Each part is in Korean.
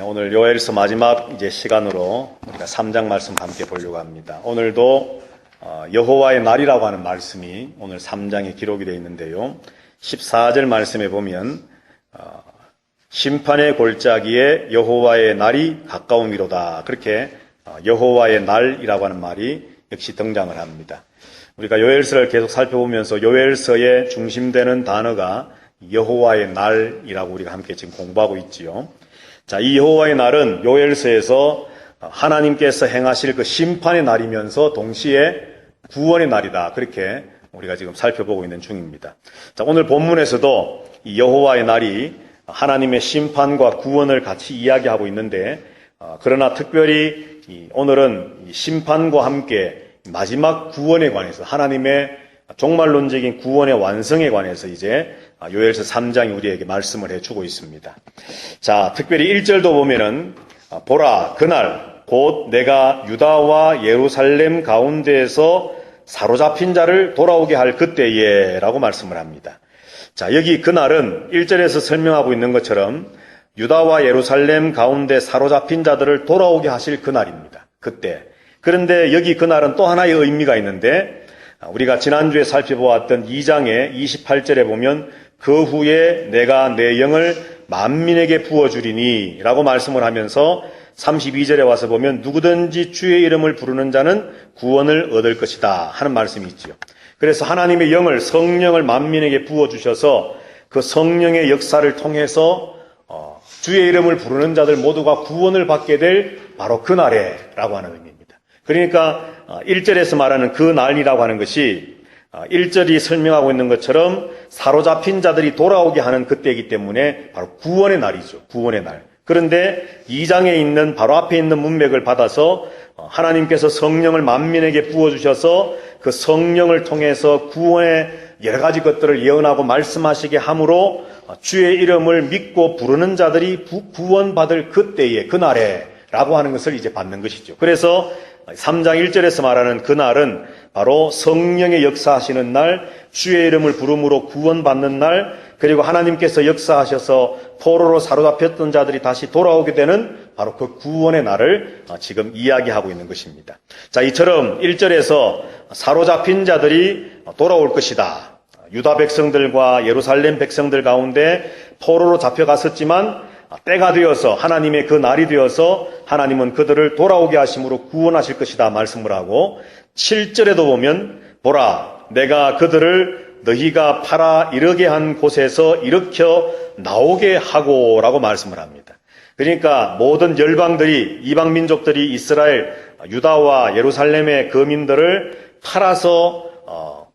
오늘 요엘서 마지막 이제 시간으로 우리가 3장 말씀 함께 보려고 합니다. 오늘도 여호와의 날이라고 하는 말씀이 오늘 3장에 기록이 되어 있는데요. 14절 말씀에 보면 심판의 골짜기에 여호와의 날이 가까움이로다. 그렇게 여호와의 날이라고 하는 말이 역시 등장을 합니다. 우리가 요엘서를 계속 살펴보면서 요엘서의 중심되는 단어가 여호와의 날이라고 우리가 함께 지금 공부하고 있지요. 자, 이 여호와의 날은 요엘서에서 하나님께서 행하실 그 심판의 날이면서 동시에 구원의 날이다. 그렇게 우리가 지금 살펴보고 있는 중입니다. 자, 오늘 본문에서도 이 여호와의 날이 하나님의 심판과 구원을 같이 이야기하고 있는데, 그러나 특별히 오늘은 심판과 함께 마지막 구원에 관해서 하나님의 종말론적인 구원의 완성에 관해서 이제 요엘서 3장이 우리에게 말씀을 해주고 있습니다. 자, 특별히 1절도 보면은 보라 그날 곧 내가 유다와 예루살렘 가운데에서 사로잡힌 자를 돌아오게 할 그때에 라고 말씀을 합니다. 자, 여기 그날은 1절에서 설명하고 있는 것처럼 유다와 예루살렘 가운데 사로잡힌 자들을 돌아오게 하실 그날입니다. 그때. 그런데 여기 그날은 또 하나의 의미가 있는데, 우리가 지난주에 살펴보았던 2장의 28절에 보면 그 후에 내가 내 영을 만민에게 부어주리니 라고 말씀을 하면서 32절에 와서 보면 누구든지 주의 이름을 부르는 자는 구원을 얻을 것이다 하는 말씀이 있지요. 그래서 하나님의 영을, 성령을 만민에게 부어주셔서 그 성령의 역사를 통해서 주의 이름을 부르는 자들 모두가 구원을 받게 될 바로 그날에 라고 하는 의미입니다. 그러니까 1절에서 말하는 그 날이라고 하는 것이 1절이 설명하고 있는 것처럼 사로잡힌 자들이 돌아오게 하는 그때이기 때문에 바로 구원의 날이죠. 구원의 날. 그런데 2장에 있는 바로 앞에 있는 문맥을 받아서 하나님께서 성령을 만민에게 부어주셔서 그 성령을 통해서 구원의 여러 가지 것들을 예언하고 말씀하시게 함으로 주의 이름을 믿고 부르는 자들이 구원받을 그때에, 그날에 라고 하는 것을 이제 받는 것이죠. 그래서 3장 1절에서 말하는 그날은 바로 성령의 역사하시는 날, 주의 이름을 부름으로 구원받는 날, 그리고 하나님께서 역사하셔서 포로로 사로잡혔던 자들이 다시 돌아오게 되는 바로 그 구원의 날을 지금 이야기하고 있는 것입니다. 자, 이처럼 1절에서 사로잡힌 자들이 돌아올 것이다. 유다 백성들과 예루살렘 백성들 가운데 포로로 잡혀갔었지만 때가 되어서 하나님의 그 날이 되어서 하나님은 그들을 돌아오게 하심으로 구원하실 것이다 말씀을 하고, 7절에도 보면 보라 내가 그들을 너희가 팔아 이르게 한 곳에서 일으켜 나오게 하고 라고 말씀을 합니다. 그러니까 모든 열방들이, 이방 민족들이 이스라엘 유다와 예루살렘의 거민들을 팔아서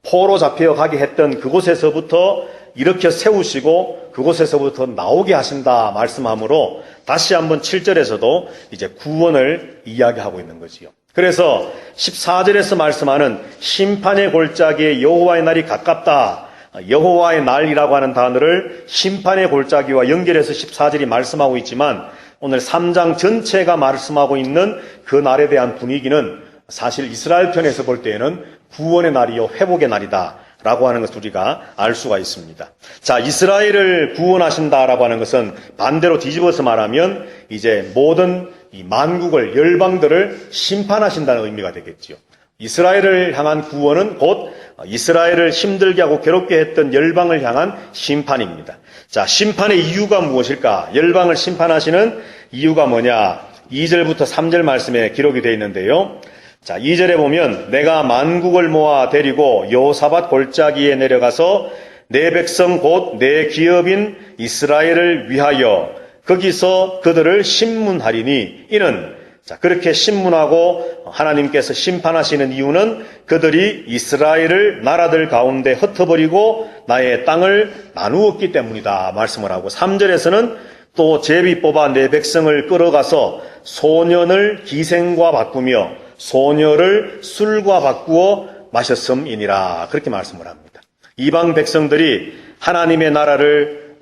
포로 잡혀 가게 했던 그곳에서부터 일으켜 세우시고 그곳에서부터 나오게 하신다 말씀하므로 다시 한번 7절에서도 이제 구원을 이야기하고 있는 거지요. 그래서 14절에서 말씀하는 심판의 골짜기에 여호와의 날이 가깝다. 여호와의 날이라고 하는 단어를 심판의 골짜기와 연결해서 14절이 말씀하고 있지만 오늘 3장 전체가 말씀하고 있는 그 날에 대한 분위기는 사실 이스라엘 편에서 볼 때에는 구원의 날이요 회복의 날이다 라고 하는 것을 우리가 알 수가 있습니다. 자, 이스라엘을 구원하신다라고 하는 것은 반대로 뒤집어서 말하면 이제 모든 이 만국을, 열방들을 심판하신다는 의미가 되겠지요. 이스라엘을 향한 구원은 곧 이스라엘을 힘들게 하고 괴롭게 했던 열방을 향한 심판입니다. 자, 심판의 이유가 무엇일까? 열방을 심판하시는 이유가 뭐냐? 2절부터 3절 말씀에 기록이 되어 있는데요. 자, 2절에 보면 내가 만국을 모아 데리고 여호사밧 골짜기에 내려가서 내 백성 곧 내 기업인 이스라엘을 위하여 거기서 그들을 심문하리니 이는, 자, 그렇게 심문하고 하나님께서 심판하시는 이유는 그들이 이스라엘을 나라들 가운데 흩어버리고 나의 땅을 나누었기 때문이다 말씀을 하고, 3절에서는 또 제비 뽑아 내 백성을 끌어가서 소년을 기생과 바꾸며 소녀를 술과 바꾸어 마셨음이니라 그렇게 말씀을 합니다. 이방 백성들이 하나님의 나라를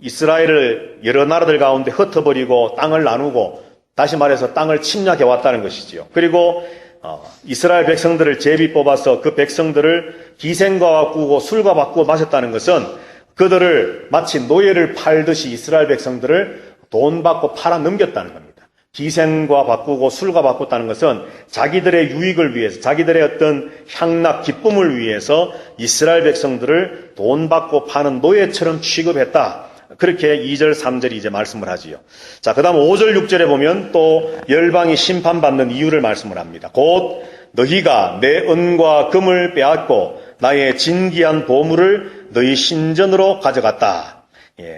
이스라엘을 여러 나라들 가운데 흩어버리고 땅을 나누고 다시 말해서 땅을 침략해 왔다는 것이지요. 그리고 이스라엘 백성들을 제비 뽑아서 그 백성들을 기생과 바꾸고 술과 바꾸어 마셨다는 것은 그들을 마치 노예를 팔듯이 이스라엘 백성들을 돈 받고 팔아 넘겼다는 겁니다. 기생과 바꾸고 술과 바꿨다는 것은 자기들의 유익을 위해서, 자기들의 어떤 향락, 기쁨을 위해서 이스라엘 백성들을 돈 받고 파는 노예처럼 취급했다. 그렇게 2절, 3절이 이제 말씀을 하지요. 자, 그 다음 5절, 6절에 보면 또 열방이 심판받는 이유를 말씀을 합니다. 곧 너희가 내 은과 금을 빼앗고 나의 진귀한 보물을 너희 신전으로 가져갔다.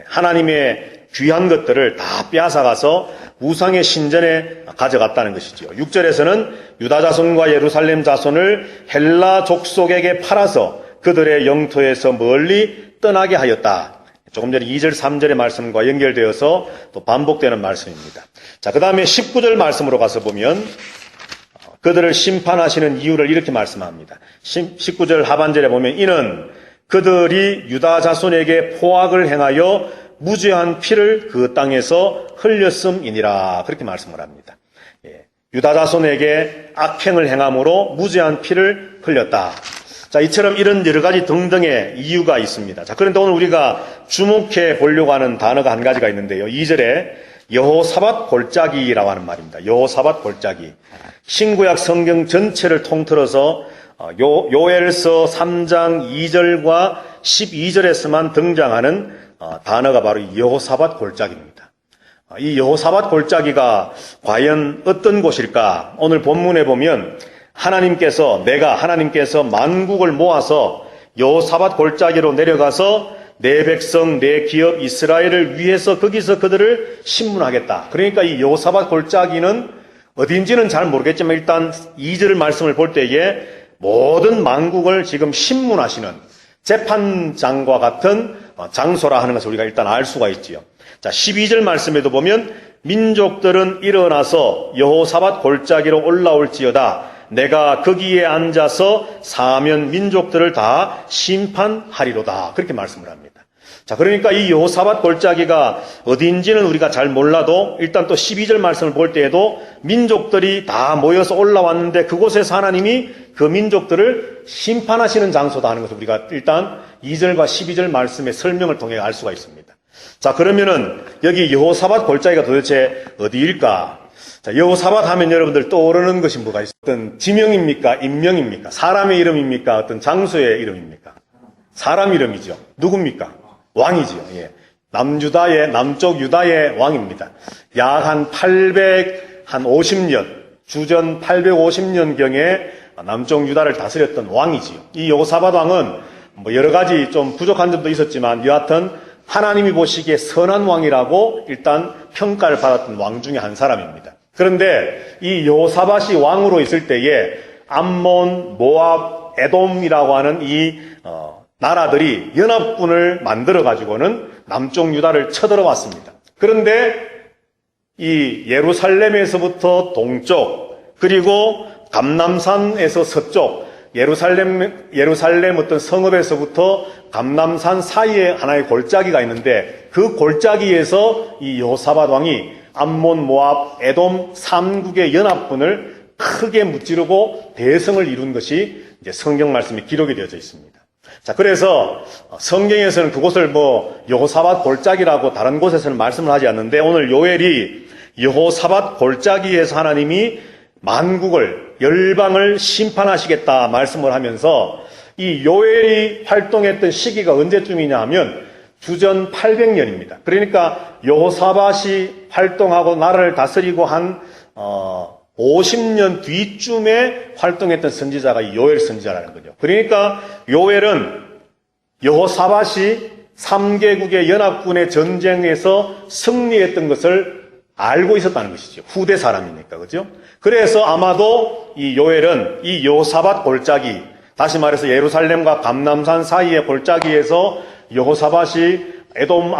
하나님의 귀한 것들을 다 빼앗아가서 우상의 신전에 가져갔다는 것이지요. 6절에서는 유다 자손과 예루살렘 자손을 헬라 족속에게 팔아서 그들의 영토에서 멀리 떠나게 하였다. 조금 전에 2절, 3절의 말씀과 연결되어서 또 반복되는 말씀입니다. 자, 그 다음에 19절 말씀으로 가서 보면 그들을 심판하시는 이유를 이렇게 말씀합니다. 19절 하반절에 보면 이는 그들이 유다 자손에게 포악을 행하여 무죄한 피를 그 땅에서 흘렸음이니라. 그렇게 말씀을 합니다. 유다 자손에게 악행을 행함으로 무죄한 피를 흘렸다. 자, 이처럼 이런 여러 가지 등등의 이유가 있습니다. 자, 그런데 오늘 우리가 주목해 보려고 하는 단어가 한 가지가 있는데요. 2절에 여호사밧 골짜기라고 하는 말입니다. 여호사밧 골짜기. 신구약 성경 전체를 통틀어서 요엘서 3장 2절과 12절에서만 등장하는 단어가 바로 여호사밧 골짜기입니다. 이 여호사밧 골짜기가 과연 어떤 곳일까? 오늘 본문에 보면 하나님께서 만국을 모아서 여호사밧 골짜기로 내려가서 내 백성, 내 기업 이스라엘을 위해서 거기서 그들을 심문하겠다. 그러니까 이 여호사밧 골짜기는 어딘지는 잘 모르겠지만 일단 2절 말씀을 볼 때에 모든 만국을 지금 심문하시는 재판장과 같은 장소라 하는 것을 우리가 일단 알 수가 있지요. 자, 12절 말씀에도 보면 민족들은 일어나서 여호사밧 골짜기로 올라올지어다. 내가 거기에 앉아서 사면 민족들을 다 심판하리로다. 그렇게 말씀을 합니다. 자, 그러니까 이 여호사밧 골짜기가 어디인지는 우리가 잘 몰라도 일단 또 12절 말씀을 볼 때에도 민족들이 다 모여서 올라왔는데 그곳에서 하나님이 그 민족들을 심판하시는 장소다 하는 것을 우리가 일단 2절과 12절 말씀의 설명을 통해 알 수가 있습니다. 자, 그러면은 여기 여호사밧 골짜기가 도대체 어디일까? 자, 여호사밧 하면 여러분들 떠오르는 것이 뭐가 있어요? 어떤 지명입니까? 인명입니까? 사람의 이름입니까? 어떤 장소의 이름입니까? 사람 이름이죠. 누굽니까? 왕이지요. 예. 남쪽 유다의 왕입니다. 약 한 850년, 주전 850년경에 남쪽 유다를 다스렸던 왕이지요. 이 여호사밧 왕은 뭐 여러 가지 좀 부족한 점도 있었지만 여하튼 하나님이 보시기에 선한 왕이라고 일단 평가를 받았던 왕 중에 한 사람입니다. 그런데 이 여호사밧이 왕으로 있을 때에 암몬, 모압, 에돔이라고 하는 이 나라들이 연합군을 만들어 가지고는 남쪽 유다를 쳐들어왔습니다. 그런데 이 예루살렘에서부터 동쪽 그리고 감람산에서 서쪽 예루살렘 어떤 성읍에서부터 감람산 사이에 하나의 골짜기가 있는데 그 골짜기에서 이 여호사밧 왕이 암몬, 모압, 에돔 3국의 연합군을 크게 무찌르고 대성을 이룬 것이 이제 성경 말씀이 기록이 되어져 있습니다. 자, 그래서 성경에서는 그곳을 뭐 여호사밧 골짜기라고 다른 곳에서는 말씀을 하지 않는데 오늘 요엘이 여호사밧 골짜기에서 하나님이 만국을 열방을 심판하시겠다 말씀을 하면서 이 요엘이 활동했던 시기가 언제쯤이냐 하면 주전 800년입니다. 그러니까 여호사밧이 활동하고 나라를 다스리고 한 50년 뒤쯤에 활동했던 선지자가 이 요엘 선지자라는 거죠. 그러니까 요엘은 여호사밧이 3개국의 연합군의 전쟁에서 승리했던 것을 알고 있었다는 것이죠. 후대 사람이니까, 그죠? 그래서 아마도 이 요엘은 이 여호사밧 골짜기, 다시 말해서 예루살렘과 감람산 사이의 골짜기에서 여호사밧이 에돔,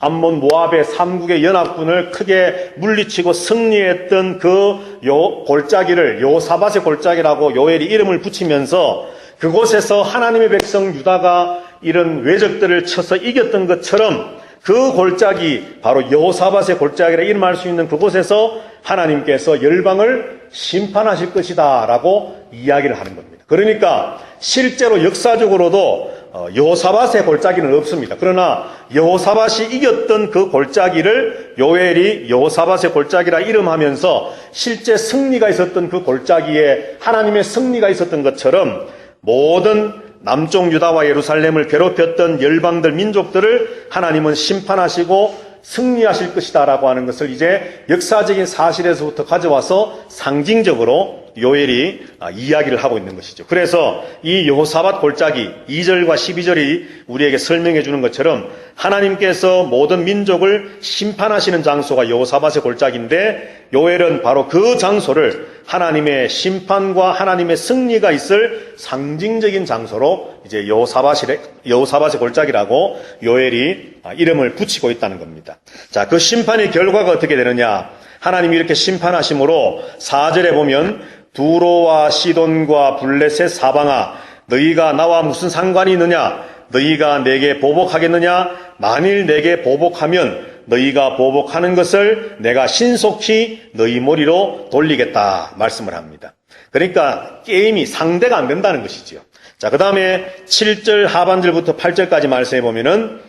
암몬, 모압의 3국의 연합군을 크게 물리치고 승리했던 그 골짜기를 여호사밧의 골짜기라고 요엘이 이름을 붙이면서 그곳에서 하나님의 백성 유다가 이런 외적들을 쳐서 이겼던 것처럼 그 골짜기, 바로 여호사밧의 골짜기라 이름할 수 있는 그곳에서 하나님께서 열방을 심판하실 것이다 라고 이야기를 하는 겁니다. 그러니까 실제로 역사적으로도 여호사밧의 골짜기는 없습니다. 그러나 여호사밧이 이겼던 그 골짜기를 요엘이 여호사밧의 골짜기라 이름하면서 실제 승리가 있었던 그 골짜기에 하나님의 승리가 있었던 것처럼 모든 남쪽 유다와 예루살렘을 괴롭혔던 열방들, 민족들을 하나님은 심판하시고 승리하실 것이다 라고 하는 것을 이제 역사적인 사실에서부터 가져와서 상징적으로 요엘이 이야기를 하고 있는 것이죠. 그래서 이 여호사밧 골짜기 2절과 12절이 우리에게 설명해 주는 것처럼 하나님께서 모든 민족을 심판하시는 장소가 여호사밧의 골짜기인데 요엘은 바로 그 장소를 하나님의 심판과 하나님의 승리가 있을 상징적인 장소로 이제 여호사밧의 골짜기라고 요엘이 이름을 붙이고 있다는 겁니다. 자, 그 심판의 결과가 어떻게 되느냐? 하나님이 이렇게 심판하심으로 4절에 보면 두로와 시돈과 블레셋 사방아 너희가 나와 무슨 상관이 있느냐? 너희가 내게 보복하겠느냐? 만일 내게 보복하면 너희가 보복하는 것을 내가 신속히 너희 머리로 돌리겠다 말씀을 합니다. 그러니까 게임이 상대가 안 된다는 것이지요. 자, 그 다음에 7절 하반절부터 8절까지 말씀해 보면은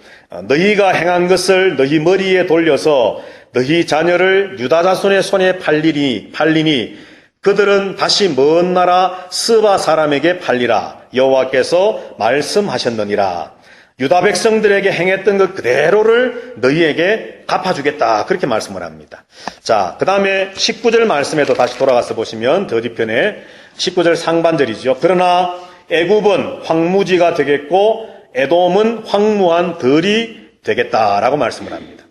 너희가 행한 것을 너희 머리에 돌려서 너희 자녀를 유다 자손의 손에 팔리니 그들은 다시 먼 나라 스바 사람에게 팔리라 여호와께서 말씀하셨느니라. 유다 백성들에게 행했던 것 그대로를 너희에게 갚아주겠다 그렇게 말씀을 합니다. 자, 그 다음에 19절 말씀에도 다시 돌아가서 보시면 더 뒤편에 19절 상반절이죠. 그러나 애굽은 황무지가 되겠고 에돔은 황무한 들이 되겠다라고 말씀을 합니다.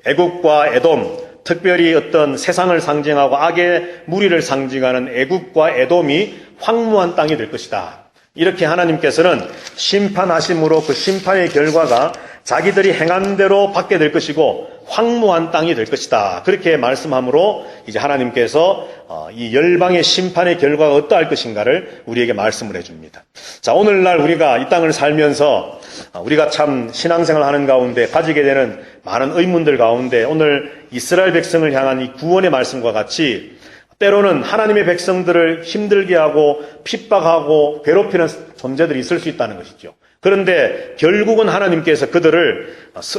애굽과 에돔, 특별히 어떤 세상을 상징하고 악의 무리를 상징하는 애굽과 에돔이 황무한 땅이 될 것이다. 이렇게 하나님께서는 심판하심으로 그 심판의 결과가 자기들이 행한 대로 받게 될 것이고 황무한 땅이 될 것이다. 그렇게 말씀함으로 이제 하나님께서 이 열방의 심판의 결과가 어떠할 것인가를 우리에게 말씀을 해줍니다. 자, 오늘날 우리가 이 땅을 살면서 우리가 참 신앙생활 하는 가운데 가지게 되는 많은 의문들 가운데 오늘 이스라엘 백성을 향한 이 구원의 말씀과 같이 때로는 하나님의 백성들을 힘들게 하고 핍박하고 괴롭히는 존재들이 있을 수 있다는 것이죠. 그런데 결국은 하나님께서 그들을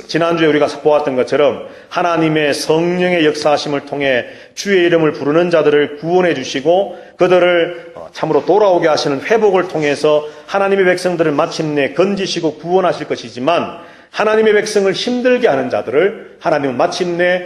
지난주에 우리가 보았던 것처럼 하나님의 성령의 역사하심을 통해 주의 이름을 부르는 자들을 구원해 주시고 그들을 참으로 돌아오게 하시는 회복을 통해서 하나님의 백성들을 마침내 건지시고 구원하실 것이지만 하나님의 백성을 힘들게 하는 자들을 하나님은 마침내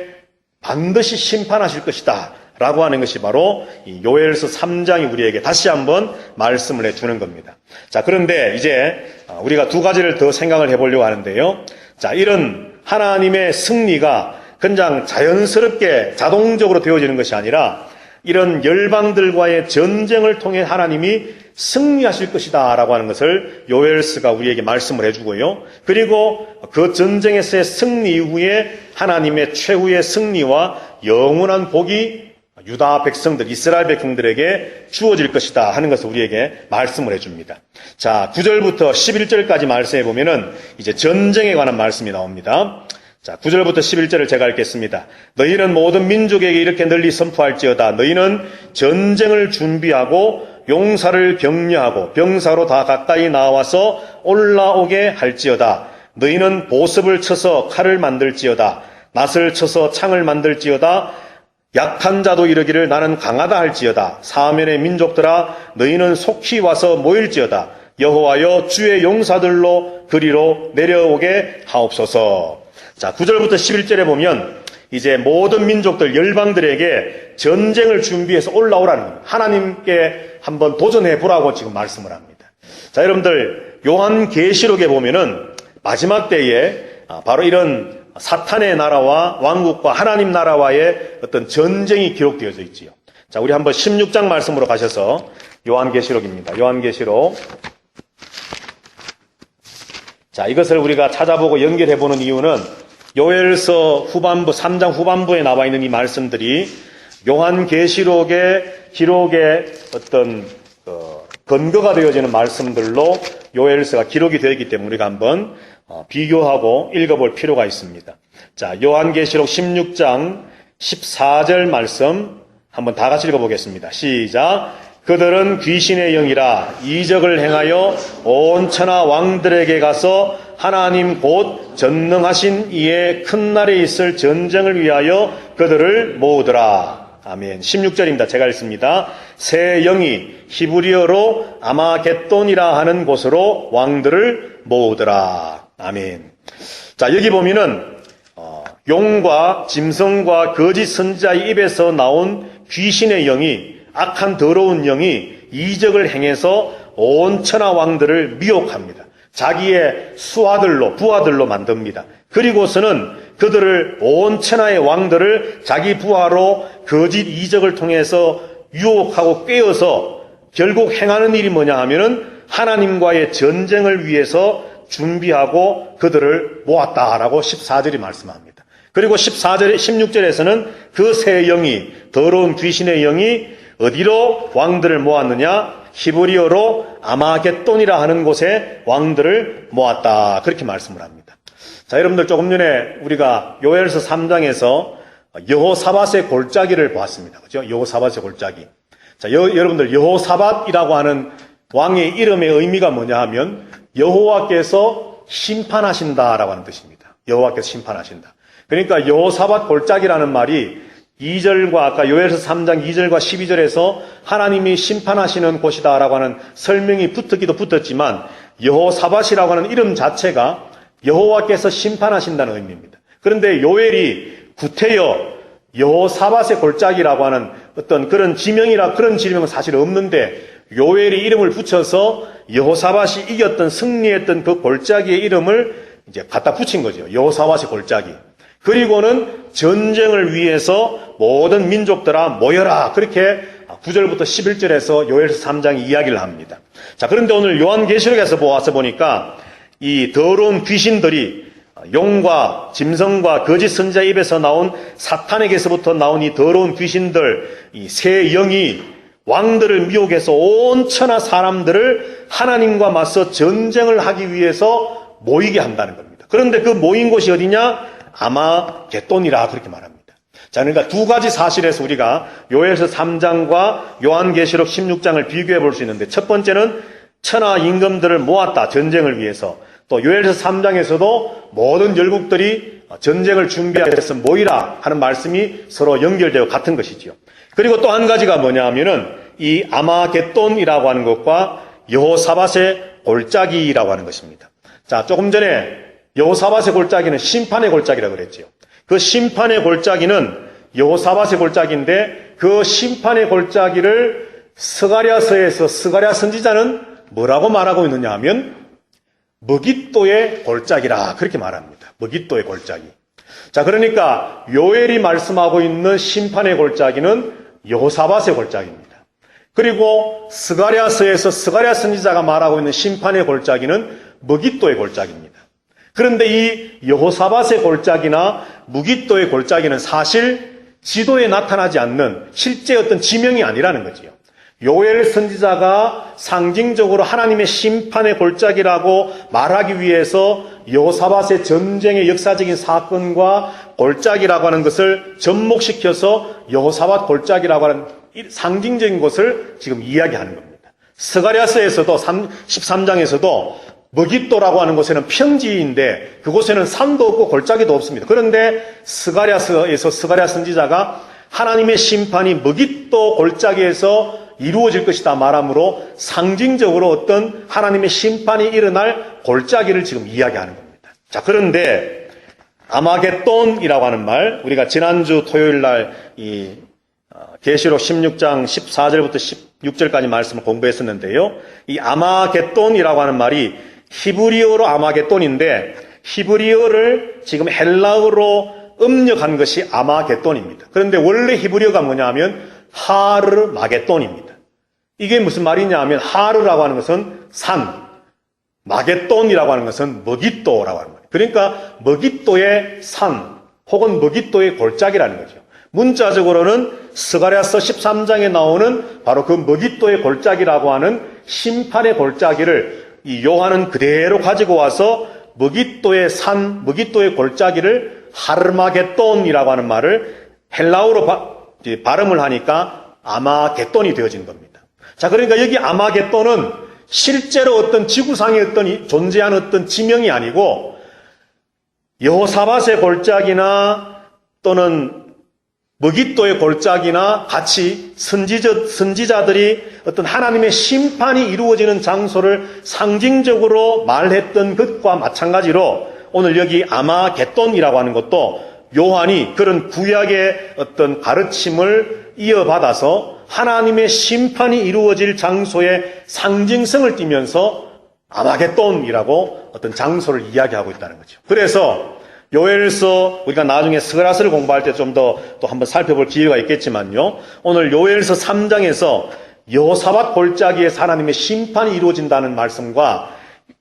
반드시 심판하실 것이다 라고 하는 것이 바로 이 요엘서 3장이 우리에게 다시 한번 말씀을 해주는 겁니다. 자, 그런데 이제 우리가 두 가지를 더 생각을 해보려고 하는데요. 자, 이런 하나님의 승리가 그냥 자연스럽게 자동적으로 되어지는 것이 아니라 이런 열방들과의 전쟁을 통해 하나님이 승리하실 것이다 라고 하는 것을 요엘서가 우리에게 말씀을 해주고요. 그리고 그 전쟁에서의 승리 이후에 하나님의 최후의 승리와 영원한 복이 유다 백성들, 이스라엘 백성들에게 주어질 것이다 하는 것을 우리에게 말씀을 해줍니다. 자, 9절부터 11절까지 말씀해 보면은 이제 전쟁에 관한 말씀이 나옵니다. 자, 9절부터 11절을 제가 읽겠습니다. 너희는 모든 민족에게 이렇게 널리 선포할지어다. 너희는 전쟁을 준비하고 용사를 격려하고 병사로 다 가까이 나와서 올라오게 할지어다. 너희는 보습을 쳐서 칼을 만들지어다. 낫을 쳐서 창을 만들지어다. 약한 자도 이르기를 나는 강하다 할지어다. 사면의 민족들아 너희는 속히 와서 모일지어다. 여호와여 주의 용사들로 그리로 내려오게 하옵소서. 자, 9절부터 11절에 보면 이제 모든 민족들 열방들에게 전쟁을 준비해서 올라오라는 겁니다. 하나님께 한번 도전해 보라고 지금 말씀을 합니다. 자, 여러분들 요한계시록에 보면은 마지막 때에 바로 이런 사탄의 나라와 왕국과 하나님 나라와의 어떤 전쟁이 기록되어져 있지요. 자, 우리 한번 16장 말씀으로 가셔서 요한계시록입니다. 요한계시록. 자, 이것을 우리가 찾아보고 연결해 보는 이유는 요엘서 후반부 3장 후반부에 나와 있는 이 말씀들이 요한계시록의 기록의 어떤 근거가 되어지는 말씀들로 요엘서가 기록이 되어 있기 때문에 우리가 한번 비교하고 읽어볼 필요가 있습니다. 자, 요한계시록 16장 14절 말씀 한번 다 같이 읽어보겠습니다. 시작. 그들은 귀신의 영이라 이적을 행하여 온 천하 왕들에게 가서 하나님 곧 전능하신 이의 큰 날에 있을 전쟁을 위하여 그들을 모으더라. 아멘. 16절입니다. 제가 읽습니다. 새 영이 히브리어로 아마겟돈이라 하는 곳으로 왕들을 모으더라. 아멘. 자, 여기 보면은 용과 짐승과 거짓 선지자의 입에서 나온 귀신의 영이, 악한 더러운 영이 이적을 행해서 온 천하 왕들을 미혹합니다. 자기의 수하들로, 부하들로 만듭니다. 그리고서는 그들을, 온 천하의 왕들을 자기 부하로 거짓 이적을 통해서 유혹하고 꿰어서 결국 행하는 일이 뭐냐 하면은 하나님과의 전쟁을 위해서 준비하고 그들을 모았다라고 14절이 말씀합니다. 그리고 16절에서는 그 새 영이, 더러운 귀신의 영이 어디로 왕들을 모았느냐? 히브리어로 아마겟돈이라 하는 곳에 왕들을 모았다. 그렇게 말씀을 합니다. 자, 여러분들 조금 전에 우리가 요엘서 3장에서 여호사밧의 골짜기를 보았습니다. 그죠? 여호사밧의 골짜기. 자, 여러분들 여호사밧이라고 하는 왕의 이름의 의미가 뭐냐 하면 여호와께서 심판하신다라고 하는 뜻입니다. 여호와께서 심판하신다. 그러니까 여호사밧 골짜기라는 말이 2절과 아까 요엘서 3장 2절과 12절에서 하나님이 심판하시는 곳이다라고 하는 설명이 붙기도 붙었지만 여호사밧이라고 하는 이름 자체가 여호와께서 심판하신다는 의미입니다. 그런데 요엘이 구태여 여호사밧의 골짜기라고 하는 어떤 그런 지명이라 그런 지명은 사실 없는데 요엘이 이름을 붙여서 여호사밧이 이겼던 승리했던 그 골짜기의 이름을 이제 갖다 붙인 거죠. 여호사밧의 골짜기. 그리고는 전쟁을 위해서 모든 민족들아 모여라. 그렇게 9절부터 11절에서 요엘서 3장이 이야기를 합니다. 자, 그런데 오늘 요한계시록에서 보니까 이 더러운 귀신들이 용과 짐승과 거짓 선지자 입에서 나온 사탄에게서부터 나온 이 더러운 귀신들, 이 새 영이 왕들을 미혹해서 온 천하 사람들을 하나님과 맞서 전쟁을 하기 위해서 모이게 한다는 겁니다. 그런데 그 모인 곳이 어디냐? 아마겟돈이라 그렇게 말합니다. 자, 그러니까 두 가지 사실에서 우리가 요엘서 3장과 요한계시록 16장을 비교해 볼 수 있는데, 첫 번째는 천하 임금들을 모았다, 전쟁을 위해서. 또 요엘서 3장에서도 모든 열국들이 전쟁을 준비해서 모이라 하는 말씀이 서로 연결되어 같은 것이지요. 그리고 또 한 가지가 뭐냐 하면은 이 아마겟돈이라고 하는 것과 여호사밧의 골짜기라고 하는 것입니다. 자, 조금 전에 여호사밧의 골짜기는 심판의 골짜기라고 그랬지요. 그 심판의 골짜기는 여호사밧의 골짜기인데 그 심판의 골짜기를 스가랴서에서 스가랴 선지자는 뭐라고 말하고 있느냐 하면 머깃도의 골짜기라 그렇게 말합니다. 머깃도의 골짜기. 자, 그러니까 요엘이 말씀하고 있는 심판의 골짜기는 여호사밧의 골짜기입니다. 그리고 스가랴서에서 스가랴 선지자가 말하고 있는 심판의 골짜기는 머깃도의 골짜기입니다. 그런데 이 여호사밧의 골짜기나 무깃도의 골짜기는 사실 지도에 나타나지 않는 실제 어떤 지명이 아니라는 거지요. 요엘 선지자가 상징적으로 하나님의 심판의 골짜기라고 말하기 위해서 여호사밧의 전쟁의 역사적인 사건과 골짜기라고 하는 것을 접목시켜서 여호사밧 골짜기라고 하는 상징적인 것을 지금 이야기하는 겁니다. 스가랴서에서도 13장에서도 머깃도라고 하는 곳에는 평지인데 그곳에는 산도 없고 골짜기도 없습니다. 그런데 스가랴서에서 스가랴 선지자가 하나님의 심판이 머깃도 골짜기에서 이루어질 것이다 말하므로 상징적으로 어떤 하나님의 심판이 일어날 골짜기를 지금 이야기하는 겁니다. 자, 그런데 아마겟돈이라고 하는 말, 우리가 지난주 토요일 날 이 계시록 16장 14절부터 16절까지 말씀을 공부했었는데요. 이 아마겟돈이라고 하는 말이 히브리어로 아마겟돈인데 히브리어를 지금 헬라어로 음력한 것이 아마겟돈입니다. 그런데 원래 히브리어가 뭐냐 하면 하르마겟돈입니다. 이게 무슨 말이냐 하면 하르라고 하는 것은 산, 마겟돈이라고 하는 것은 머깃도라고 하는 말이에요. 그러니까 머깃도의 산 혹은 머깃도의 골짜기라는 거죠. 문자적으로는 스가랴서 13장에 나오는 바로 그 머깃도의 골짜기라고 하는 심판의 골짜기를 이 요한은 그대로 가지고 와서 머깃도의 산, 머깃도의 골짜기를 하르마겟돈이라고 하는 말을 헬라어로 발음을 하니까 아마겟돈이 되어진 겁니다. 자, 그러니까 여기 아마겟돈은 실제로 어떤 지구상의 어떤 존재하는 어떤 지명이 아니고 여호사밧의 골짜기나 또는 머깃도의 골짜기나 같이 선지자들이 어떤 하나님의 심판이 이루어지는 장소를 상징적으로 말했던 것과 마찬가지로 오늘 여기 아마겟돈이라고 하는 것도 요한이 그런 구약의 어떤 가르침을 이어받아서 하나님의 심판이 이루어질 장소의 상징성을 띠면서 아마겟돈이라고 어떤 장소를 이야기하고 있다는 거죠. 그래서 요엘서 우리가 나중에 스가랴서를 공부할 때 좀 더 또 한번 살펴볼 기회가 있겠지만요. 오늘 요엘서 3장에서 여호사밧 골짜기에서 하나님의 심판이 이루어진다는 말씀과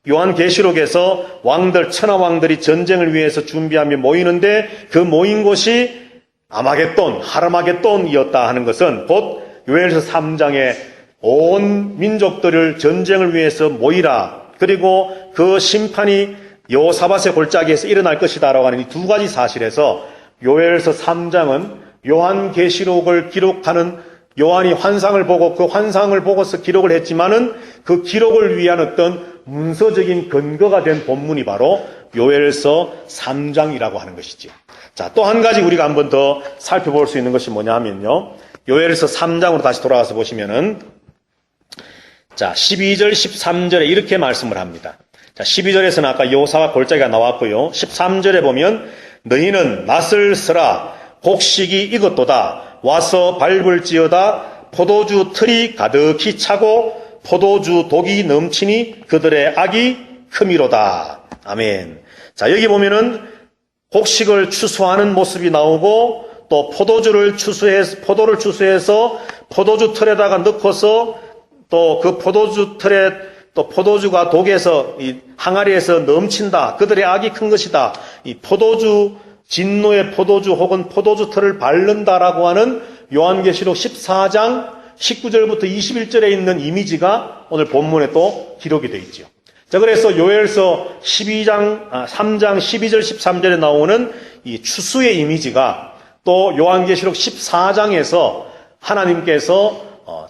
요한계시록에서 왕들, 천하왕들이 전쟁을 위해서 준비하며 모이는데 그 모인 곳이 아마겟돈, 하르마겟돈이었다 하는 것은 곧 요엘서 3장에 온 민족들을 전쟁을 위해서 모이라. 그리고 그 심판이 여호사밧의 골짜기에서 일어날 것이다라고 하는 이 두 가지 사실에서 요엘서 3장은 요한계시록을 기록하는 요한이 환상을 보고 그 환상을 보고서 기록을 했지만은 그 기록을 위한 어떤 문서적인 근거가 된 본문이 바로 요엘서 3장이라고 하는 것이죠. 자, 또 한 가지 우리가 한번 더 살펴볼 수 있는 것이 뭐냐 하면요. 요엘서 3장으로 다시 돌아가서 보시면은 자, 12절, 13절에 이렇게 말씀을 합니다. 자, 12절에서는 아까 여호사밧 골짜기가 나왔고요. 13절에 보면 너희는 낫을 쓰라 곡식이 익었도다 와서 밟을지어다 포도주 틀이 가득히 차고 포도주 독이 넘치니 그들의 악이 크미로다. 아멘. 자, 여기 보면은 곡식을 추수하는 모습이 나오고 또 포도를 추수해서 포도주 틀에다가 넣고서 또 그 포도주 틀에 또 포도주가 독에서 이 항아리에서 넘친다. 그들의 악이 큰 것이다. 이 포도주 진노의 포도주 혹은 포도주 틀을 바른다라고 하는 요한계시록 14장 19절부터 21절에 있는 이미지가 오늘 본문에 또 기록이 되어 있죠. 자, 그래서 요엘서 3장 12절 13절에 나오는 이 추수의 이미지가 또 요한계시록 14장에서 하나님께서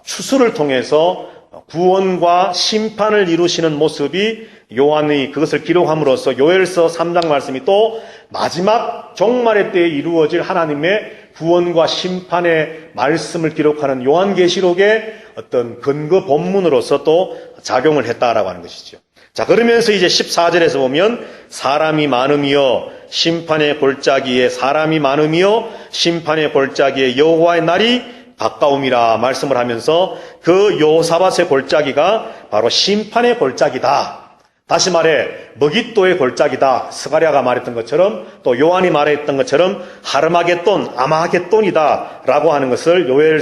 추수를 통해서 구원과 심판을 이루시는 모습이 요한이 그것을 기록함으로써 요엘서 3장 말씀이 또 마지막 종말의 때에 이루어질 하나님의 구원과 심판의 말씀을 기록하는 요한계시록의 어떤 근거 본문으로서 또 작용을 했다라고 하는 것이죠. 자, 그러면서 이제 14절에서 보면 사람이 많음이여 심판의 골짜기에 사람이 많음이여 심판의 골짜기에 여호와의 날이 가까움이라 말씀을 하면서 그 여호사밧의 골짜기가 바로 심판의 골짜기다. 다시 말해 머깃도의 골짜기다. 스가랴가 말했던 것처럼 또 요한이 말했던 것처럼 하르마겟돈, 아마겟돈이다 라고 하는 것을 요엘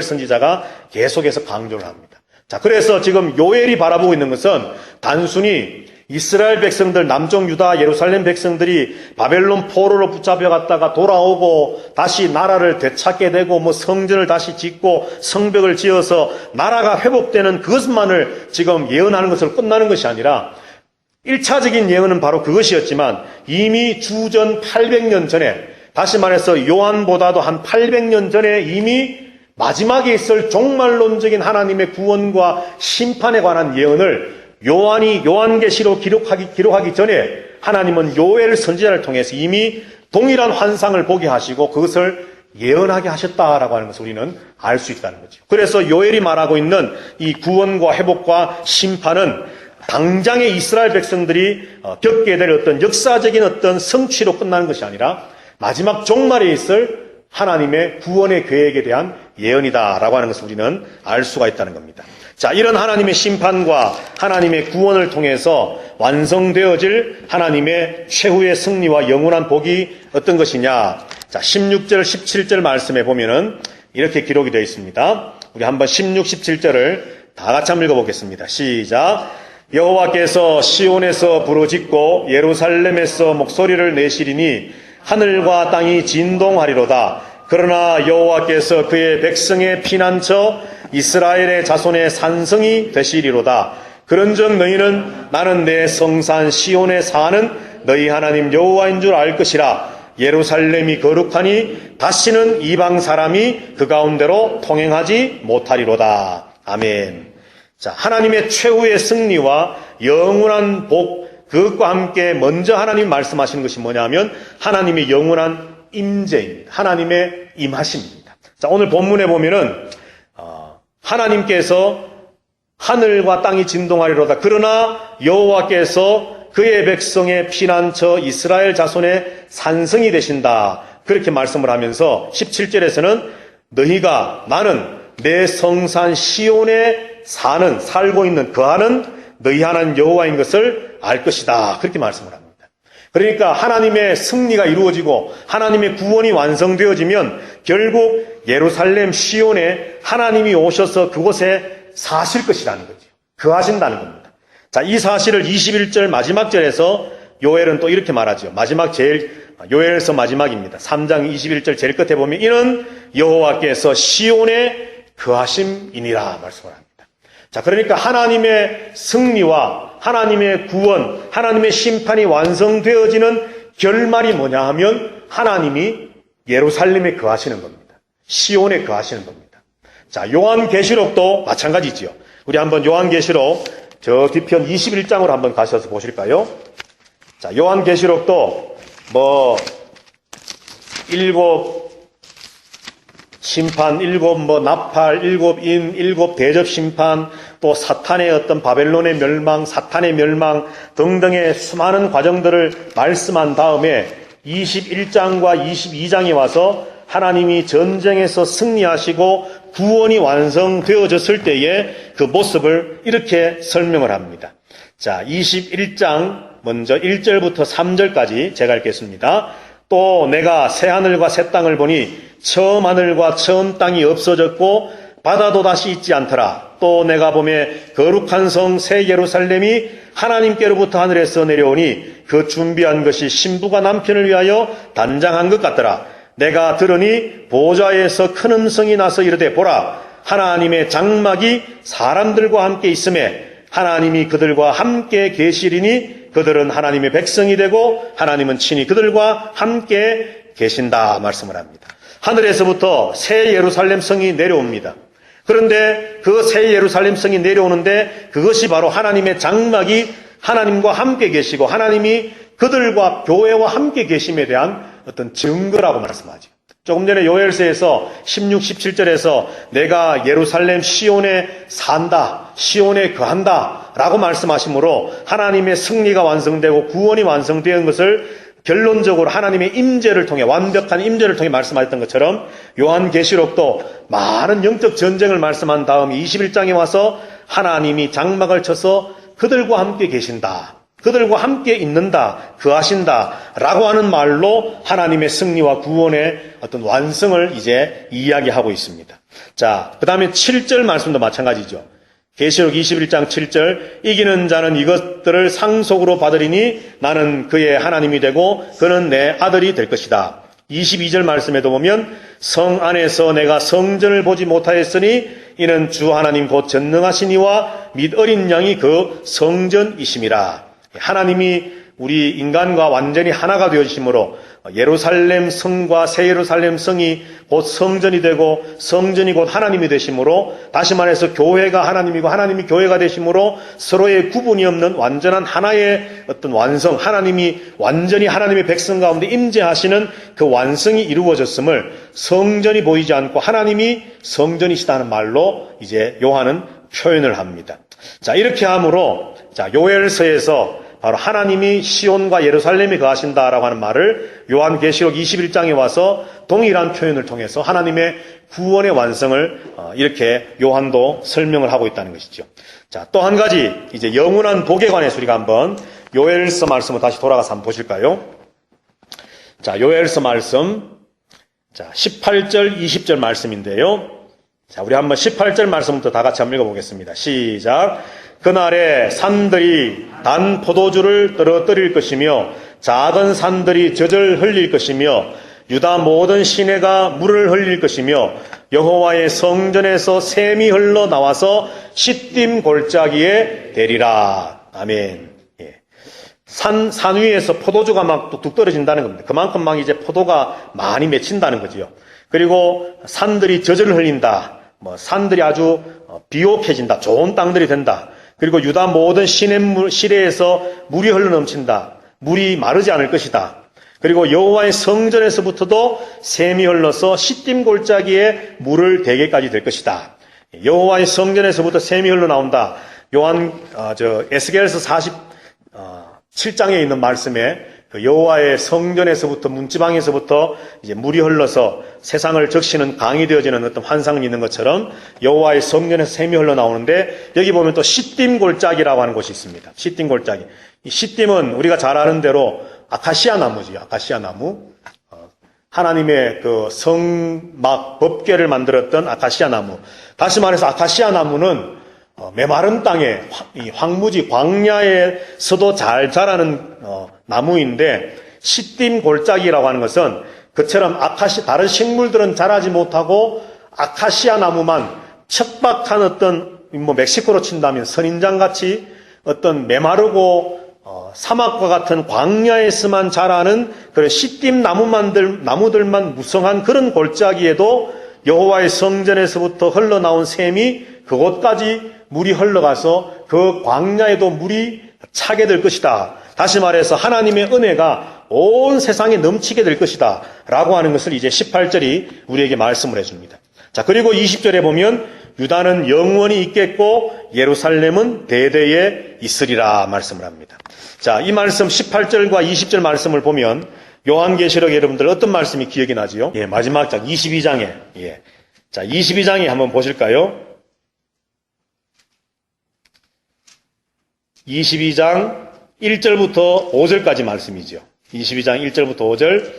선지자가 계속해서 강조를 합니다. 자, 그래서 지금 요엘이 바라보고 있는 것은 단순히 이스라엘 백성들, 남쪽 유다, 예루살렘 백성들이 바벨론 포로로 붙잡혀갔다가 돌아오고 다시 나라를 되찾게 되고 성전을 다시 짓고 성벽을 지어서 나라가 회복되는 그것만을 지금 예언하는 것으로 끝나는 것이 아니라 1차적인 예언은 바로 그것이었지만 이미 주전 800년 전에 다시 말해서 요한보다도 한 800년 전에 이미 마지막에 있을 종말론적인 하나님의 구원과 심판에 관한 예언을 요한이 요한계시록 기록하기 전에 하나님은 요엘 선지자를 통해서 이미 동일한 환상을 보게 하시고 그것을 예언하게 하셨다라고 하는 것을 우리는 알 수 있다는 거죠. 그래서 요엘이 말하고 있는 이 구원과 회복과 심판은 당장의 이스라엘 백성들이 겪게 될 어떤 역사적인 어떤 성취로 끝나는 것이 아니라 마지막 종말에 있을 하나님의 구원의 계획에 대한 예언이다라고 하는 것을 우리는 알 수가 있다는 겁니다. 자, 이런 하나님의 심판과 하나님의 구원을 통해서 완성되어질 하나님의 최후의 승리와 영원한 복이 어떤 것이냐. 자, 16절, 17절 말씀에 보면은 이렇게 기록이 되어 있습니다. 우리 한번 16, 17절을 다 같이 한번 읽어보겠습니다. 시작. 여호와께서 시온에서 부르짖고 예루살렘에서 목소리를 내시리니 하늘과 땅이 진동하리로다. 그러나 여호와께서 그의 백성의 피난처 이스라엘의 자손의 산성이 되시리로다. 그런즉 너희는 나는 내 성산 시온에 사는 너희 하나님 여호와인 줄 알 것이라. 예루살렘이 거룩하니 다시는 이방 사람이 그 가운데로 통행하지 못하리로다. 아멘. 자, 하나님의 최후의 승리와 영원한 복, 그것과 함께 먼저 하나님 말씀하시는 것이 뭐냐면 하나님의 영원한 임재입니다. 하나님의 임하심입니다. 자, 오늘 본문에 보면은 하나님께서 하늘과 땅이 진동하리로다. 그러나 여호와께서 그의 백성의 피난처 이스라엘 자손의 산성이 되신다. 그렇게 말씀을 하면서 17절에서는 너희가 나는 내 성산 시온에 살고 있는 거하는 너희 하나님 여호와인 것을 알 것이다. 그렇게 말씀을 합니다. 그러니까 하나님의 승리가 이루어지고 하나님의 구원이 완성되어지면 결국 예루살렘 시온에 하나님이 오셔서 그곳에 사실 것이라는 거죠. 거하신다는 겁니다. 자, 이 사실을 21절 마지막 절에서 요엘은 또 이렇게 말하죠. 요엘서 마지막입니다. 3장 21절 제일 끝에 보면 이는 여호와께서 시온에 거하심이니라 말씀을 합니다. 자, 그러니까 하나님의 승리와 하나님의 구원, 하나님의 심판이 완성되어지는 결말이 뭐냐 하면 하나님이 예루살렘에 거하시는 겁니다. 시온에 거하시는 겁니다. 자, 요한계시록도 마찬가지지요. 우리 한번 요한계시록 저 뒤편 21장으로 한번 가셔서 보실까요? 자, 요한계시록도 일곱 심판, 나팔, 일곱 대접 심판, 또 사탄의 어떤 바벨론의 멸망, 사탄의 멸망 등등의 수많은 과정들을 말씀한 다음에 21장과 22장에 와서 하나님이 전쟁에서 승리하시고 구원이 완성되어졌을 때의 그 모습을 이렇게 설명을 합니다. 자, 21장 먼저 1절부터 3절까지 제가 읽겠습니다. 또 내가 새 하늘과 새 땅을 보니 처음 하늘과 처음 땅이 없어졌고 바다도 다시 있지 않더라. 또 내가 보매 거룩한 성 새 예루살렘이 하나님께로부터 하늘에서 내려오니 그 준비한 것이 신부가 남편을 위하여 단장한 것 같더라. 내가 들으니 보좌에서 큰 음성이 나서 이르되 보라, 하나님의 장막이 사람들과 함께 있음에 하나님이 그들과 함께 계시리니 그들은 하나님의 백성이 되고 하나님은 친히 그들과 함께 계신다 말씀을 합니다. 하늘에서부터 새 예루살렘 성이 내려옵니다. 그런데 그 새 예루살렘 성이 내려오는데 그것이 바로 하나님의 장막이 하나님과 함께 계시고 하나님이 그들과 교회와 함께 계심에 대한 어떤 증거라고 말씀하죠. 조금 전에 요엘서에서 16, 17절에서 내가 예루살렘 시온에 산다, 시온에 거한다 라고 말씀하시므로 하나님의 승리가 완성되고 구원이 완성된 것을 결론적으로 하나님의 임재를 통해, 완벽한 임재를 통해 말씀하셨던 것처럼 요한계시록도 많은 영적 전쟁을 말씀한 다음 21장에 와서 하나님이 장막을 쳐서 그들과 함께 계신다, 그들과 함께 있는다, 거하신다 라고 하는 말로 하나님의 승리와 구원의 어떤 완성을 이제 이야기하고 있습니다. 자, 그 다음에 7절 말씀도 마찬가지죠. 계시록 21장 7절 이기는 자는 이것들을 상속으로 받으리니 나는 그의 하나님이 되고 그는 내 아들이 될 것이다. 22절 말씀에도 보면 성 안에서 내가 성전을 보지 못하였으니 이는 주 하나님 곧 전능하신 이와 및 어린 양이 그 성전이심이라. 하나님이 우리 인간과 완전히 하나가 되어지심으로 예루살렘 성과 새 예루살렘 성이 곧 성전이 되고 성전이 곧 하나님이 되심으로, 다시 말해서 교회가 하나님이고 하나님이 교회가 되심으로 서로의 구분이 없는 완전한 하나의 어떤 완성, 하나님이 완전히 하나님의 백성 가운데 임재하시는 그 완성이 이루어졌음을 성전이 보이지 않고 하나님이 성전이시다는 말로 이제 요한은 표현을 합니다. 자, 이렇게 함으로 자, 요엘서에서 바로 하나님이 시온과 예루살렘에 거하신다라고 하는 말을 요한계시록 21장에 와서 동일한 표현을 통해서 하나님의 구원의 완성을 이렇게 요한도 설명을 하고 있다는 것이죠. 자, 또 한 가지 이제 영원한 복에 관해서 우리가 한번 요엘서 말씀을 다시 돌아가서 한번 보실까요? 자, 요엘서 말씀. 자, 18절, 20절 말씀인데요. 자, 우리 한번 18절 말씀부터 다 같이 한번 읽어보겠습니다. 시작. 그날에 산들이 단 포도주를 떨어뜨릴 것이며 작은 산들이 젖을 흘릴 것이며 유다 모든 시내가 물을 흘릴 것이며 여호와의 성전에서 샘이 흘러나와서 시딤 골짜기에 되리라. 아멘. 예. 산 위에서 포도주가 막 뚝뚝 떨어진다는 겁니다. 그만큼 막 이제 포도가 많이 맺힌다는 거지요. 그리고 산들이 젖을 흘린다. 산들이 아주 비옥해진다. 좋은 땅들이 된다. 그리고 유다 모든 시내에서 물이 흘러넘친다. 물이 마르지 않을 것이다. 그리고 여호와의 성전에서부터도 샘이 흘러서 시딤 골짜기에 물을 대게까지 될 것이다. 여호와의 성전에서부터 샘이 흘러나온다. 에스겔서 47장에 있는 말씀에 여호와의 성전에서부터 문지방에서부터 이제 물이 흘러서 세상을 적시는 강이 되어지는 어떤 환상이 있는 것처럼 여호와의 성전에서 샘이 흘러나오는데 여기 보면 또 시딤 골짜기라고 하는 곳이 있습니다. 시딤 골짜기. 이 시딤은 우리가 잘 아는 대로 아카시아 나무지요. 아카시아 나무. 하나님의 그 성막 법궤를 만들었던 아카시아 나무. 다시 말해서 아카시아 나무는 메마른 땅에 황무지 광야에서도 잘 자라는 나무인데 시딤 골짜기라고 하는 것은 그처럼 다른 식물들은 자라지 못하고 아카시아 나무만 척박한 어떤 멕시코로 친다면 선인장같이 어떤 메마르고 사막과 같은 광야에서만 자라는 그런 시딤 나무들만 무성한 그런 골짜기에도 여호와의 성전에서부터 흘러나온 샘이 그곳까지 물이 흘러가서 그 광야에도 물이 차게 될 것이다. 다시 말해서 하나님의 은혜가 온 세상에 넘치게 될 것이다. 라고 하는 것을 이제 18절이 우리에게 말씀을 해줍니다. 자, 그리고 20절에 보면 유다는 영원히 있겠고 예루살렘은 대대에 있으리라 말씀을 합니다. 자, 이 말씀 18절과 20절 말씀을 보면 요한계시록 여러분들 어떤 말씀이 기억이 나지요? 예, 마지막 장 22장에. 예. 자, 22장에 한번 보실까요? 22장 1절부터 5절까지 말씀이죠. 22장 1절부터 5절.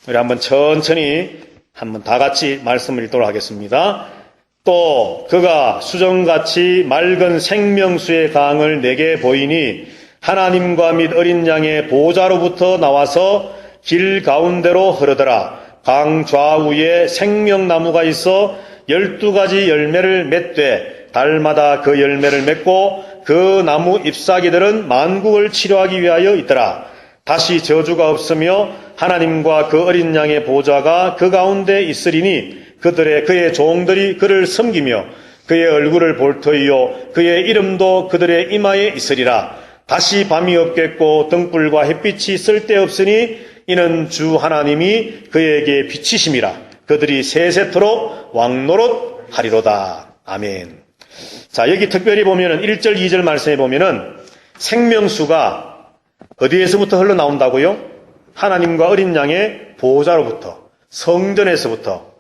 우리 한번 천천히 한번 다 같이 말씀을 읽도록 하겠습니다. 또 그가 수정같이 맑은 생명수의 강을 내게 보이니 하나님과 및 어린 양의 보좌로부터 나와서 길 가운데로 흐르더라. 강 좌우에 생명나무가 있어 12가지 열매를 맺되 달마다 그 열매를 맺고 그 나무 잎사귀들은 만국을 치료하기 위하여 있더라. 다시 저주가 없으며 하나님과 그 어린 양의 보좌가 그 가운데 있으리니 그의 종들이 그를 섬기며 그의 얼굴을 볼 터이요 그의 이름도 그들의 이마에 있으리라. 다시 밤이 없겠고 등불과 햇빛이 쓸데없으니 이는 주 하나님이 그에게 비치심이라. 그들이 세세토록 왕노릇 하리로다. 아멘. 자, 여기 특별히 보면은 1절, 2절 말씀에 보면은 생명수가 어디에서부터 흘러나온다고요? 하나님과 어린 양의 보호자로부터, 성전에서부터.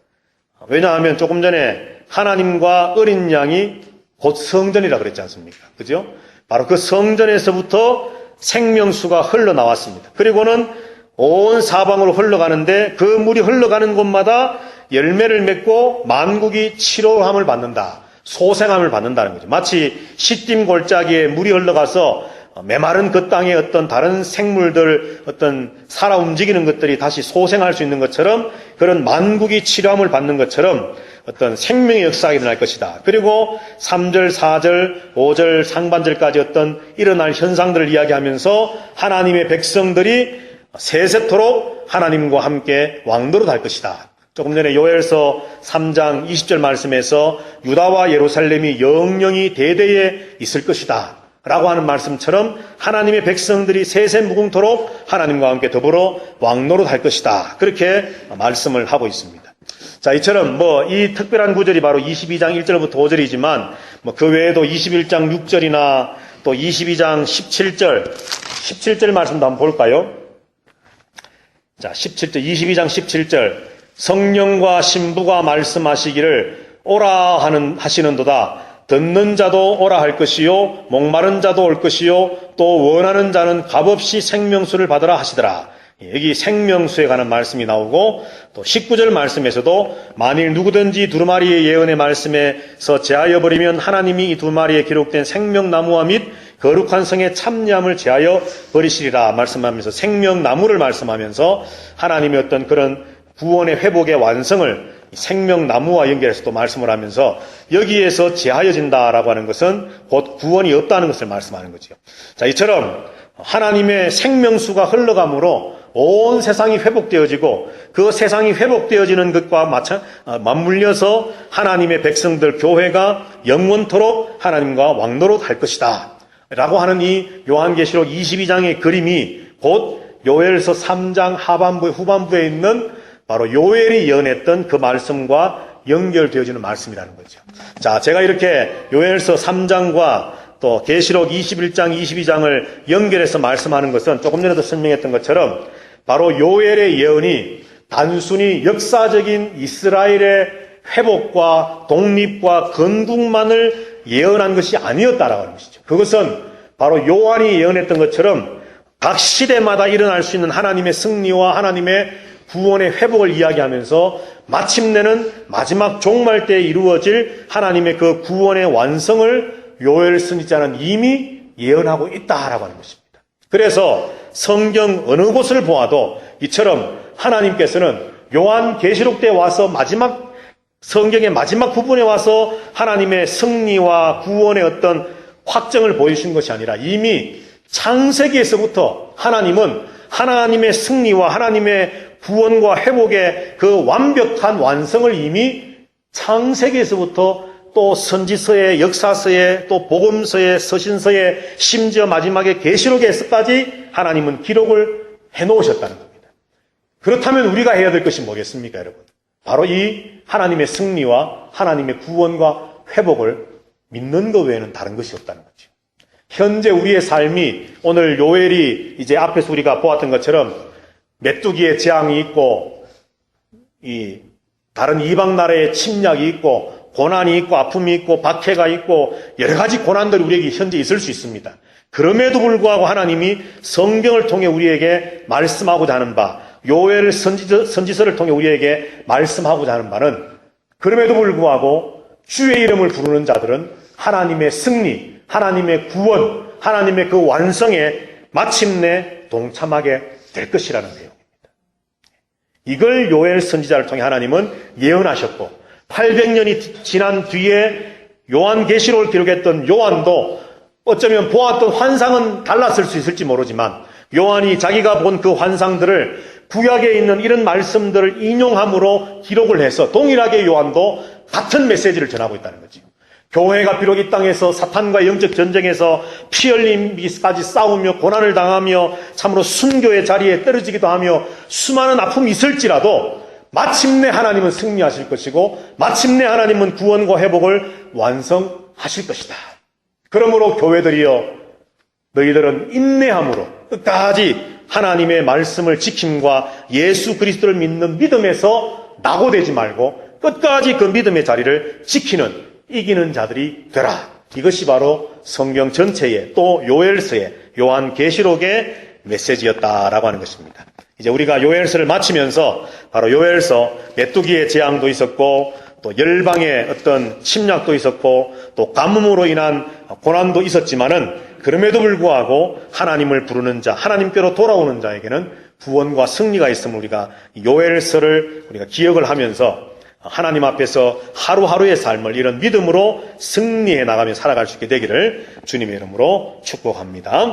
왜냐하면 조금 전에 하나님과 어린 양이 곧 성전이라 그랬지 않습니까? 그죠? 바로 그 성전에서부터 생명수가 흘러나왔습니다. 그리고는 온 사방으로 흘러가는데 그 물이 흘러가는 곳마다 열매를 맺고 만국이 치료함을 받는다. 소생함을 받는다는 거죠. 마치 시딤 골짜기에 물이 흘러가서 메마른 그 땅에 어떤 다른 생물들, 어떤 살아 움직이는 것들이 다시 소생할 수 있는 것처럼 그런 만국이 치료함을 받는 것처럼 어떤 생명의 역사가 일어날 것이다. 그리고 3절, 4절, 5절, 상반절까지 어떤 일어날 현상들을 이야기하면서 하나님의 백성들이 세세토록 하나님과 함께 왕노릇 할 것이다. 조금 전에 요엘서 3장 20절 말씀에서 유다와 예루살렘이 영영이 대대에 있을 것이다 라고 하는 말씀처럼 하나님의 백성들이 세세무궁토록 하나님과 함께 더불어 왕노릇 할 것이다. 그렇게 말씀을 하고 있습니다. 자, 이처럼 이 특별한 구절이 바로 22장 1절부터 5절이지만 그 외에도 21장 6절이나 또 22장 17절 말씀도 한번 볼까요? 자, 17절, 22장 17절. 성령과 신부가 말씀하시기를 오라 하시는도다. 듣는 자도 오라 할 것이요 목마른 자도 올 것이요 또 원하는 자는 값없이 생명수를 받으라 하시더라. 여기 생명수에 관한 말씀이 나오고 또 19절 말씀에서도 만일 누구든지 두루마리의 예언의 말씀에서 제하여 버리면 하나님이 이 두루마리에 기록된 생명나무와 및 거룩한 성의 참여함을 제하여 버리시리라 말씀하면서 생명나무를 말씀하면서 하나님의 어떤 그런 구원의 회복의 완성을 생명나무와 연결해서 또 말씀을 하면서 여기에서 제하여진다라고 하는 것은 곧 구원이 없다는 것을 말씀하는 거죠. 자, 이처럼 하나님의 생명수가 흘러감으로 온 세상이 회복되어지고 그 세상이 회복되어지는 것과 맞물려서 하나님의 백성들 교회가 영원토록 하나님과 왕노릇 할 것이다 라고 하는 이 요한계시록 22장의 그림이 곧 요엘서 3장 하반부에 후반부에 있는 바로 요엘이 예언했던 그 말씀과 연결되어지는 말씀이라는 거죠. 자, 제가 이렇게 요엘서 3장과 또 계시록 21장, 22장을 연결해서 말씀하는 것은 조금 전에도 설명했던 것처럼 바로 요엘의 예언이 단순히 역사적인 이스라엘의 회복과 독립과 건국만을 예언한 것이 아니었다라고 하는 것이죠. 그것은 바로 요한이 예언했던 것처럼 각 시대마다 일어날 수 있는 하나님의 승리와 하나님의 구원의 회복을 이야기하면서 마침내는 마지막 종말 때에 이루어질 하나님의 그 구원의 완성을 요엘 선지자는 이미 예언하고 있다라고 하는 것입니다. 그래서 성경 어느 곳을 보아도 이처럼 하나님께서는 요한 계시록 때 와서 성경의 마지막 부분에 와서 하나님의 승리와 구원의 어떤 확정을 보여주신 것이 아니라 이미 창세기에서부터 하나님은 하나님의 승리와 하나님의 구원과 회복의 그 완벽한 완성을 이미 창세기에서부터 또 선지서에, 역사서에, 또 복음서에, 서신서에, 심지어 마지막에 계시록에서까지 하나님은 기록을 해놓으셨다는 겁니다. 그렇다면 우리가 해야 될 것이 뭐겠습니까, 여러분? 바로 이 하나님의 승리와 하나님의 구원과 회복을 믿는 것 외에는 다른 것이 없다는 거죠. 현재 우리의 삶이 오늘 요엘이 이제 앞에서 우리가 보았던 것처럼 메뚜기의 재앙이 있고 이 다른 이방 나라의 침략이 있고 고난이 있고 아픔이 있고 박해가 있고 여러 가지 고난들이 우리에게 현재 있을 수 있습니다. 그럼에도 불구하고 하나님이 성경을 통해 우리에게 말씀하고자 하는 바, 요엘 선지서를 통해 우리에게 말씀하고자 하는 바는 그럼에도 불구하고 주의 이름을 부르는 자들은 하나님의 승리, 하나님의 구원, 하나님의 그 완성에 마침내 동참하게 될 것이라는 내용입니다. 이걸 요엘 선지자를 통해 하나님은 예언하셨고 800년이 지난 뒤에 요한계시록을 기록했던 요한도 어쩌면 보았던 환상은 달랐을 수 있을지 모르지만 요한이 자기가 본 그 환상들을 구약에 있는 이런 말씀들을 인용함으로 기록을 해서 동일하게 요한도 같은 메시지를 전하고 있다는 거죠. 교회가 비록 이 땅에서 사탄과 영적 전쟁에서 피 흘림까지 싸우며 고난을 당하며 참으로 순교의 자리에 떨어지기도 하며 수많은 아픔이 있을지라도 마침내 하나님은 승리하실 것이고 마침내 하나님은 구원과 회복을 완성하실 것이다. 그러므로 교회들이여 너희들은 인내함으로 끝까지 하나님의 말씀을 지킴과 예수 그리스도를 믿는 믿음에서 낙오되지 말고 끝까지 그 믿음의 자리를 지키는 이기는 자들이 되라. 이것이 바로 성경 전체의 또 요엘서의 요한계시록의 메시지였다라고 하는 것입니다. 이제 우리가 요엘서를 마치면서 바로 요엘서 메뚜기의 재앙도 있었고 또 열방의 어떤 침략도 있었고 또 가뭄으로 인한 고난도 있었지만은 그럼에도 불구하고 하나님을 부르는 자, 하나님께로 돌아오는 자에게는 구원과 승리가 있음을 우리가 요엘서를 우리가 기억을 하면서 하나님 앞에서 하루하루의 삶을 이런 믿음으로 승리해 나가며 살아갈 수 있게 되기를 주님의 이름으로 축복합니다.